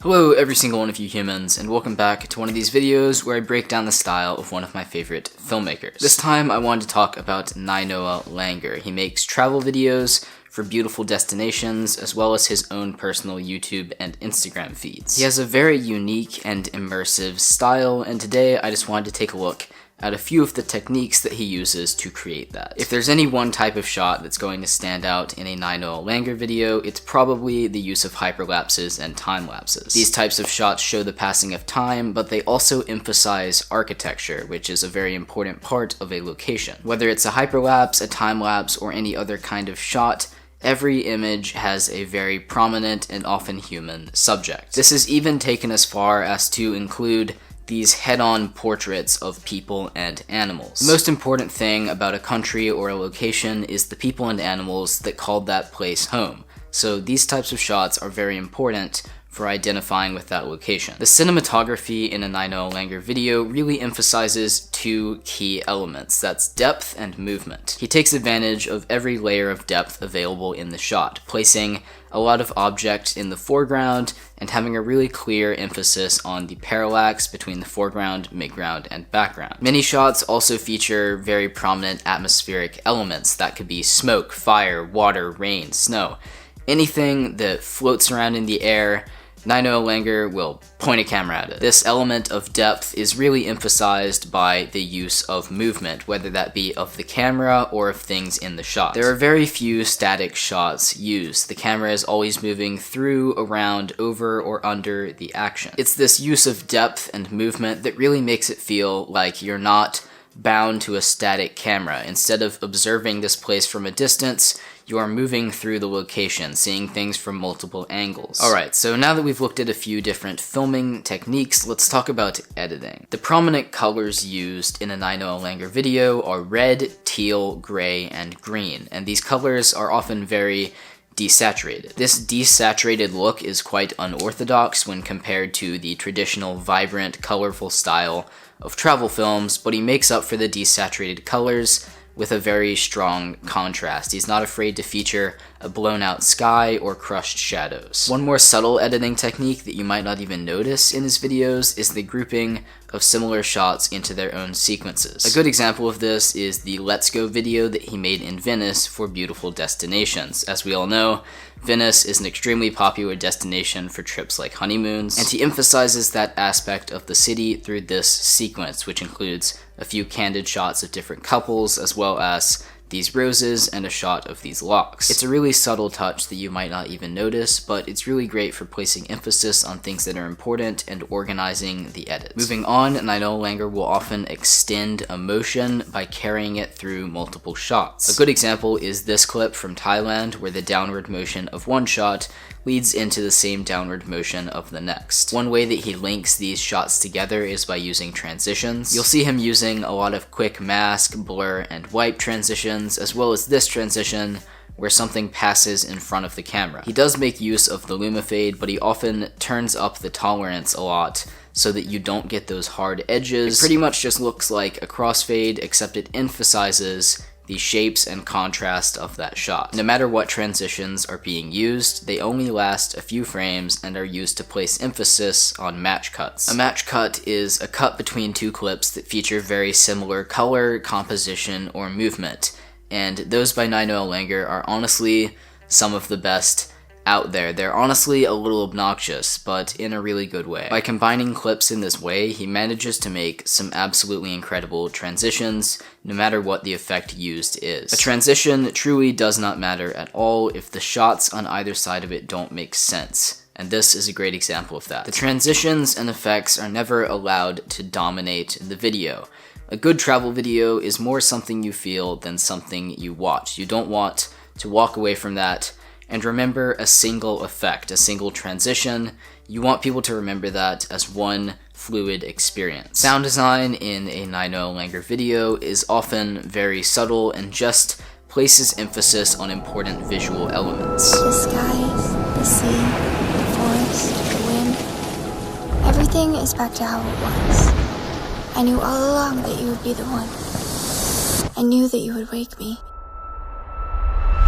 Hello every single one of you humans, and welcome back to one of these videos where I break down the style of one of my favorite filmmakers. This time I wanted to talk about Nainoa Langer. He makes travel videos for beautiful destinations, as well as his own personal YouTube and Instagram feeds. He has a very unique and immersive style, and today I just wanted to take a look at a few of the techniques that he uses to create that. If there's any one type of shot that's going to stand out in a Nainoa Langer video, it's probably the use of hyperlapses and time-lapses. These types of shots show the passing of time, but they also emphasize architecture, which is a very important part of a location. Whether it's a hyperlapse, a time-lapse, or any other kind of shot, every image has a very prominent and often human subject. This is even taken as far as to include these head-on portraits of people and animals. The most important thing about a country or a location is the people and animals that called that place home. So these types of shots are very important for identifying with that location. The cinematography in a Nainoa Langer video really emphasizes two key elements. That's depth and movement. He takes advantage of every layer of depth available in the shot, placing a lot of objects in the foreground and having a really clear emphasis on the parallax between the foreground, midground, and background. Many shots also feature very prominent atmospheric elements that could be smoke, fire, water, rain, snow. Anything that floats around in the air, Nainoa Langer will point a camera at it. This element of depth is really emphasized by the use of movement, whether that be of the camera or of things in the shot. There are very few static shots used. The camera is always moving through, around, over, or under the action. It's this use of depth and movement that really makes it feel like you're not bound to a static camera. Instead of observing this place from a distance, you are moving through the location, seeing things from multiple angles. Alright, so now that we've looked at a few different filming techniques, let's talk about editing. The prominent colors used in a Nainoa Langer video are red, teal, gray, and green, and these colors are often very desaturated. This desaturated look is quite unorthodox when compared to the traditional vibrant, colorful style of travel films, but he makes up for the desaturated colors with a very strong contrast. He's not afraid to feature a blown out sky or crushed shadows. One more subtle editing technique that you might not even notice in his videos is the grouping of similar shots into their own sequences. A good example of this is the Let's Go video that he made in Venice for beautiful destinations. As we all know, Venice is an extremely popular destination for trips like honeymoons, and he emphasizes that aspect of the city through this sequence, which includes a few candid shots of different couples, as well as these roses and a shot of these locks. It's a really subtle touch that you might not even notice, but it's really great for placing emphasis on things that are important and organizing the edits. Moving on, Nainoa Langer will often extend emotion by carrying it through multiple shots. A good example is this clip from Thailand, where the downward motion of one shot leads into the same downward motion of the next. One way that he links these shots together is by using transitions. You'll see him using a lot of quick mask, blur, and wipe transitions, as well as this transition where something passes in front of the camera. He does make use of the lumifade, but he often turns up the tolerance a lot so that you don't get those hard edges. It pretty much just looks like a crossfade, except it emphasizes the shapes and contrast of that shot. No matter what transitions are being used, they only last a few frames and are used to place emphasis on match cuts. A match cut is a cut between two clips that feature very similar color, composition, or movement, and those by Nainoa Langer are honestly some of the best out there. They're honestly a little obnoxious, but in a really good way. By combining clips in this way, he manages to make some absolutely incredible transitions, no matter what the effect used is. A transition truly does not matter at all if the shots on either side of it don't make sense, and this is a great example of that. The transitions and effects are never allowed to dominate the video. A good travel video is more something you feel than something you watch. You don't want to walk away from that and remember a single effect, a single transition. You want people to remember that as one fluid experience. Sound design in a Nainoa Langer video is often very subtle and just places emphasis on important visual elements. The skies, the sea, the forest, the wind, everything is back to how it was. I knew all along that you would be the one. I knew that you would wake me.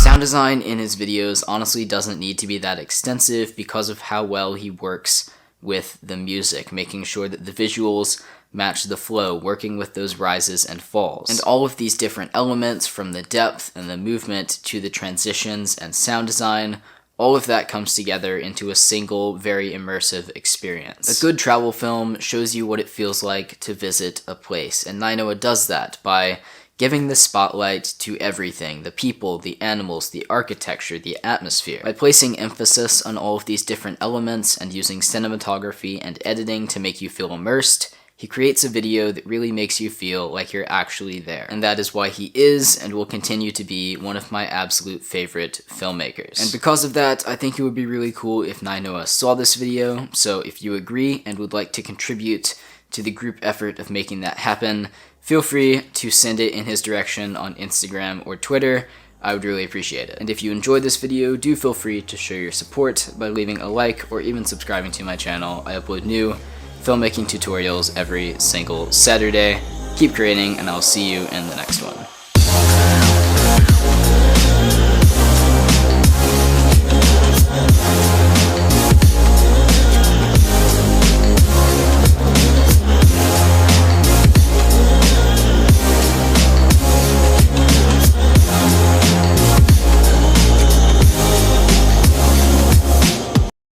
Sound design in his videos honestly doesn't need to be that extensive because of how well he works with the music, making sure that the visuals match the flow, working with those rises and falls. And all of these different elements, from the depth and the movement to the transitions and sound design, all of that comes together into a single, very immersive experience. A good travel film shows you what it feels like to visit a place, and Nainoa does that by giving the spotlight to everything: the people, the animals, the architecture, the atmosphere. By placing emphasis on all of these different elements and using cinematography and editing to make you feel immersed, he creates a video that really makes you feel like you're actually there. And that is why he is and will continue to be one of my absolute favorite filmmakers. And because of that, I think it would be really cool if Nainoa saw this video. So if you agree and would like to contribute to the group effort of making that happen, feel free to send it in his direction on Instagram or Twitter. I would really appreciate it. And if you enjoyed this video, do feel free to show your support by leaving a like or even subscribing to my channel. I upload new filmmaking tutorials every single Saturday. Keep creating, and I'll see you in the next one.